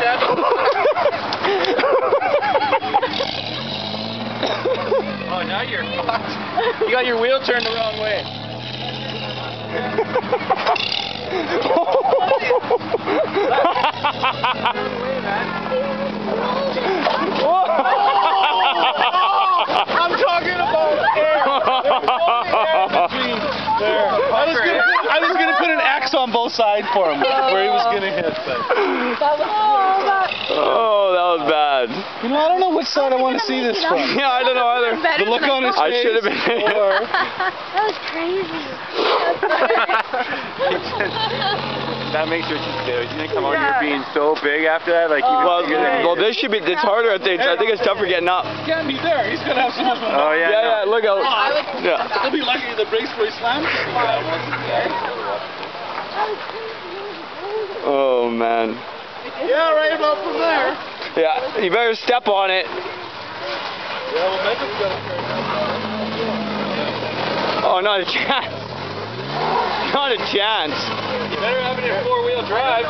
that. Oh, now you're fucked. You got your wheel turned the wrong way. I'm talking about air. I was gonna put an X on both sides for him where he was gonna hit. But. Oh, that was bad. You know, I don't know which side I want to see this from. Yeah, I don't know either. The look on his face. I should have been. That was crazy. That makes what you do. You think, come on, you're being so big after that, like Well, this should be. It's harder. I think it's tougher getting up. He can't be there. He's gonna have so much fun. Oh yeah. Yeah, look out. Yeah. He'll be lucky the brakes where he slammed. Oh man. Yeah, right about from there. Yeah, you better step on it. Yeah, well, Megan's gonna turn that. Oh, not a chance. Not a chance. You better have it in four-wheel drive.